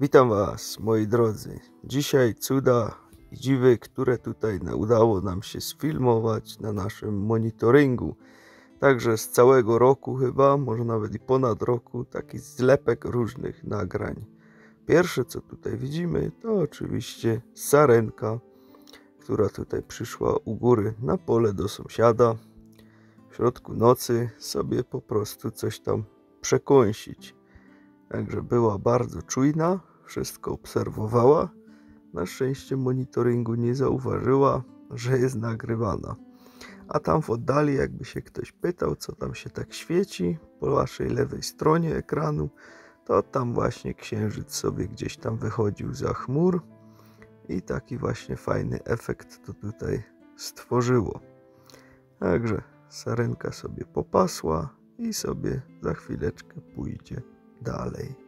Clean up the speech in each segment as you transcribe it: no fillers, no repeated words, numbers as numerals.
Witam Was, moi drodzy. Dzisiaj cuda i dziwy, które tutaj udało nam się sfilmować na naszym monitoringu. Także z całego roku chyba, może nawet i ponad roku, taki zlepek różnych nagrań. Pierwsze, co tutaj widzimy, to oczywiście sarenka, która tutaj przyszła u góry na pole do sąsiada. W środku nocy sobie po prostu coś tam przekąsić. Także była bardzo czujna, wszystko obserwowała. Na szczęście monitoringu nie zauważyła, że jest nagrywana. A tam w oddali, jakby się ktoś pytał, co tam się tak świeci po waszej lewej stronie ekranu, to tam właśnie księżyc sobie gdzieś tam wychodził za chmur i taki właśnie fajny efekt to tutaj stworzyło. Także sarenka sobie popasła i sobie za chwileczkę pójdzie dalej.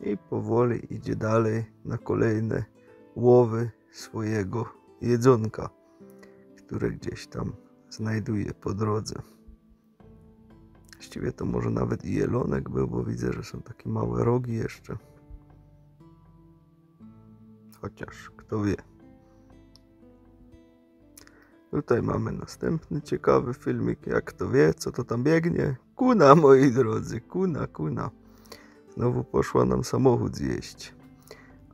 I powoli idzie dalej na kolejne łowy swojego jedzonka, które gdzieś tam znajduje po drodze. Właściwie to może nawet i jelonek był, bo widzę, że są takie małe rogi jeszcze. Chociaż kto wie. Tutaj mamy następny ciekawy filmik. Jak kto wie, co to tam biegnie? Kuna, moi drodzy, kuna. Znowu poszła nam samochód zjeść.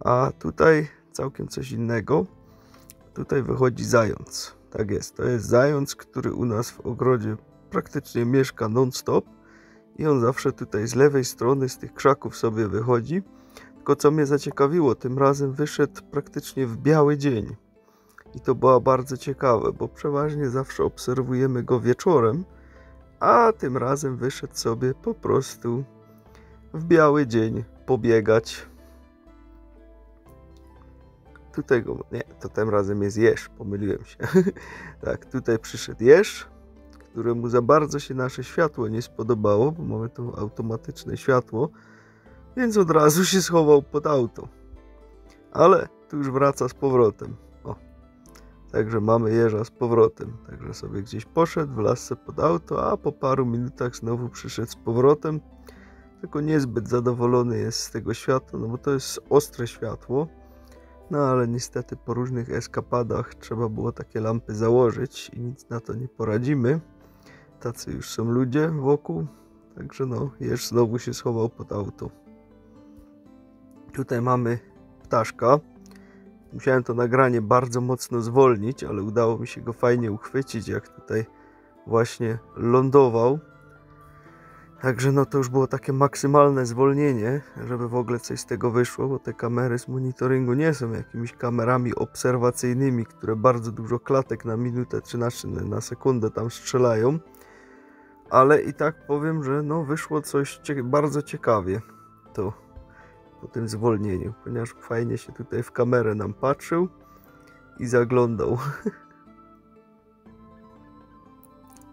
A tutaj całkiem coś innego. Tutaj wychodzi zając. Tak jest, to jest zając, który u nas w ogrodzie praktycznie mieszka non-stop. I on zawsze tutaj z lewej strony z tych krzaków sobie wychodzi. Tylko co mnie zaciekawiło, tym razem wyszedł praktycznie w biały dzień. I to było bardzo ciekawe, bo przeważnie zawsze obserwujemy go wieczorem. A tym razem wyszedł sobie po prostu w biały dzień pobiegać. Tutaj go, nie, to tym razem jest jeż, pomyliłem się. Tak, tutaj przyszedł jeż, któremu za bardzo się nasze światło nie spodobało, bo mamy to automatyczne światło, więc od razu się schował pod auto. Ale tu już wraca z powrotem. O, także mamy jeża z powrotem. Także sobie gdzieś poszedł, wlazł sobie pod auto, a po paru minutach znowu przyszedł z powrotem. Tylko niezbyt zadowolony jest z tego światła, no bo to jest ostre światło. No ale niestety po różnych eskapadach trzeba było takie lampy założyć i nic na to nie poradzimy. Tacy już są ludzie wokół. Także no, jeż znowu się schował pod auto. Tutaj mamy ptaszka. Musiałem to nagranie bardzo mocno zwolnić, ale udało mi się go fajnie uchwycić, jak tutaj właśnie lądował. Także no to już było takie maksymalne zwolnienie, żeby w ogóle coś z tego wyszło, bo te kamery z monitoringu nie są jakimiś kamerami obserwacyjnymi, które bardzo dużo klatek na minutę czy na sekundę tam strzelają. Ale i tak powiem, że no wyszło coś bardzo ciekawie to po tym zwolnieniu, ponieważ fajnie się tutaj w kamerę nam patrzył i zaglądał.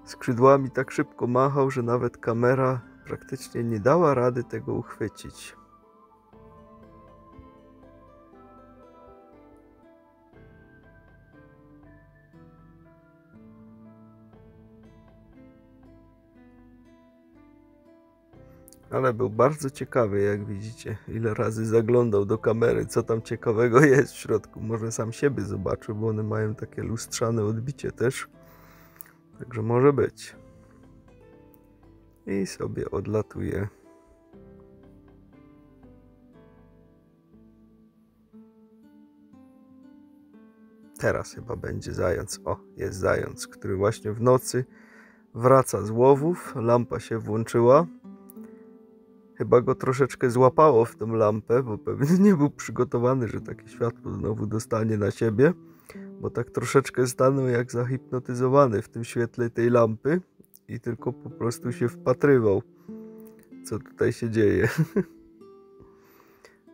Skrzydłami tak szybko machał, że nawet kamera praktycznie nie dała rady tego uchwycić. Ale był bardzo ciekawy, jak widzicie, ile razy zaglądał do kamery, co tam ciekawego jest w środku. Może sam siebie zobaczył, bo one mają takie lustrzane odbicie też. Także może być. I sobie odlatuje. Teraz chyba będzie zając. O, jest zając, który właśnie w nocy wraca z łowów. Lampa się włączyła. Chyba go troszeczkę złapało w tą lampę, bo pewnie nie był przygotowany, że takie światło znowu dostanie na siebie, bo tak troszeczkę stanął jak zahipnotyzowany w tym świetle tej lampy i tylko po prostu się wpatrywał, co tutaj się dzieje.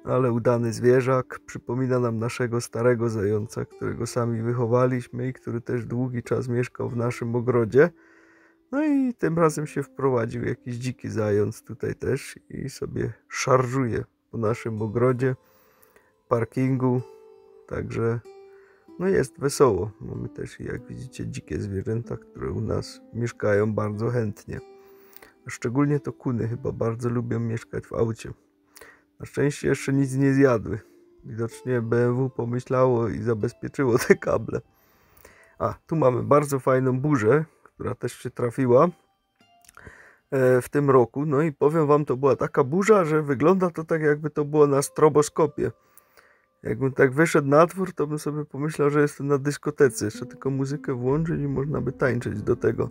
Ale udany zwierzak przypomina nam naszego starego zająca, którego sami wychowaliśmy i który też długi czas mieszkał w naszym ogrodzie. No i tym razem się wprowadził jakiś dziki zając tutaj też i sobie szarżuje po naszym ogrodzie, parkingu. Także no jest wesoło. Mamy też, jak widzicie, dzikie zwierzęta, które u nas mieszkają bardzo chętnie. A szczególnie to kuny chyba bardzo lubią mieszkać w aucie. Na szczęście jeszcze nic nie zjadły. Widocznie BMW pomyślało i zabezpieczyło te kable. A, tu mamy bardzo fajną burzę, która też się trafiła w tym roku. No i powiem wam, to była taka burza, że wygląda to tak, jakby to było na stroboskopie. Jakbym tak wyszedł na dwór, to bym sobie pomyślał, że jestem na dyskotece. Jeszcze tylko muzykę włączyć i można by tańczyć do tego.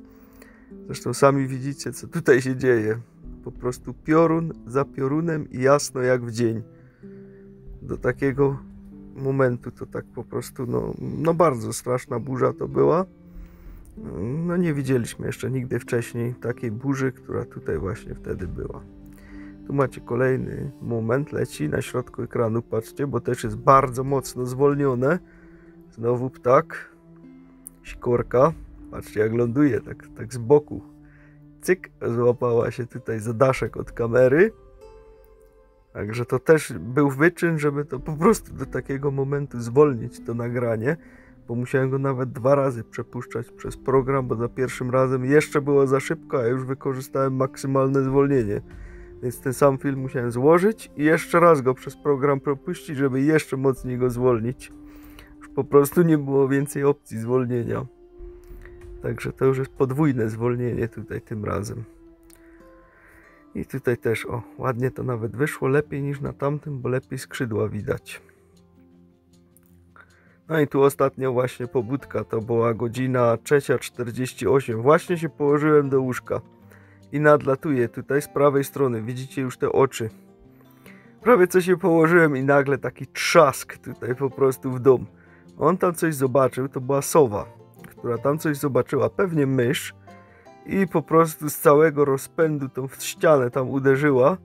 Zresztą sami widzicie, co tutaj się dzieje. Po prostu piorun za piorunem i jasno jak w dzień. Do takiego momentu to tak po prostu, no bardzo straszna burza to była. No nie widzieliśmy jeszcze nigdy wcześniej takiej burzy, która tutaj właśnie wtedy była. Tu macie kolejny moment, leci na środku ekranu, patrzcie, bo też jest bardzo mocno zwolnione. Znowu ptak, sikorka, patrzcie jak ląduje, tak z boku. Cyk, złapała się tutaj za daszek od kamery. Także to też był wyczyn, żeby to po prostu do takiego momentu zwolnić to nagranie, bo musiałem go nawet 2 razy przepuszczać przez program, bo za pierwszym razem jeszcze było za szybko, a już wykorzystałem maksymalne zwolnienie. Więc ten sam film musiałem złożyć i jeszcze raz go przez program propuścić, żeby jeszcze mocniej go zwolnić. Już po prostu nie było więcej opcji zwolnienia. Także to już jest podwójne zwolnienie tutaj tym razem. I tutaj też, o, ładnie to nawet wyszło, lepiej niż na tamtym, bo lepiej skrzydła widać. No i tu ostatnio właśnie pobudka, to była godzina 3:48. Właśnie się położyłem do łóżka i nadlatuję tutaj z prawej strony, widzicie już te oczy. Prawie co się położyłem i nagle taki trzask tutaj po prostu w dom. On tam coś zobaczył, to była sowa, która tam coś zobaczyła, pewnie mysz. I po prostu z całego rozpędu tą w ścianę tam uderzyła.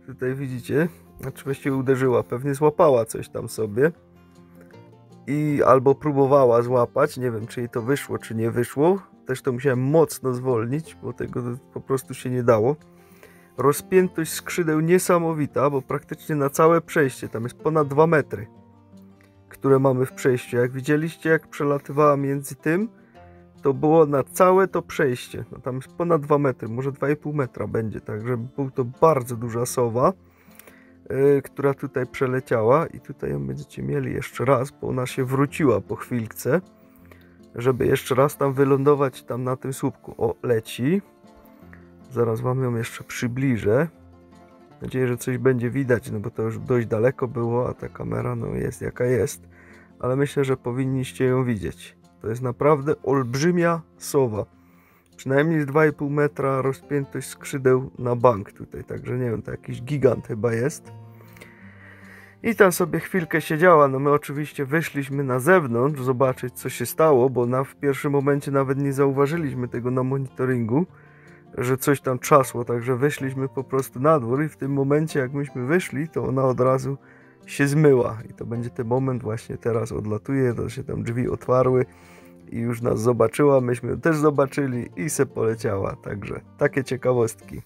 Tutaj widzicie, znaczy właściwie uderzyła, pewnie złapała coś tam sobie. I albo próbowała złapać, nie wiem czy jej to wyszło, czy nie wyszło. Też to musiałem mocno zwolnić, bo tego po prostu się nie dało. Rozpiętość skrzydeł niesamowita, bo praktycznie na całe przejście, tam jest ponad 2 metry, które mamy w przejściu. Jak widzieliście, jak przelatywała między tym, to było na całe to przejście. No tam jest ponad 2 metry, może 2,5 metra będzie, także był to bardzo duża sowa, która tutaj przeleciała i tutaj ją będziecie mieli jeszcze raz, bo ona się wróciła po chwilce, żeby jeszcze raz tam wylądować tam na tym słupku. O, leci. Zaraz wam ją jeszcze przybliżę. Mam nadzieję, że coś będzie widać, no bo to już dość daleko było, a ta kamera no jest jaka jest, ale myślę, że powinniście ją widzieć. To jest naprawdę olbrzymia sowa. Przynajmniej z 2,5 metra rozpiętość skrzydeł na bank tutaj. Także nie wiem, to jakiś gigant chyba jest. I tam sobie chwilkę siedziała. No my oczywiście wyszliśmy na zewnątrz zobaczyć co się stało, bo w pierwszym momencie nawet nie zauważyliśmy tego na monitoringu, że coś tam trzasło. Także wyszliśmy po prostu na dwór i w tym momencie jak myśmy wyszli, to ona od razu się zmyła. I to będzie ten moment właśnie teraz odlatuje, to się tam drzwi otwarły i już nas zobaczyła, myśmy ją też zobaczyli i se poleciała. Także takie ciekawostki.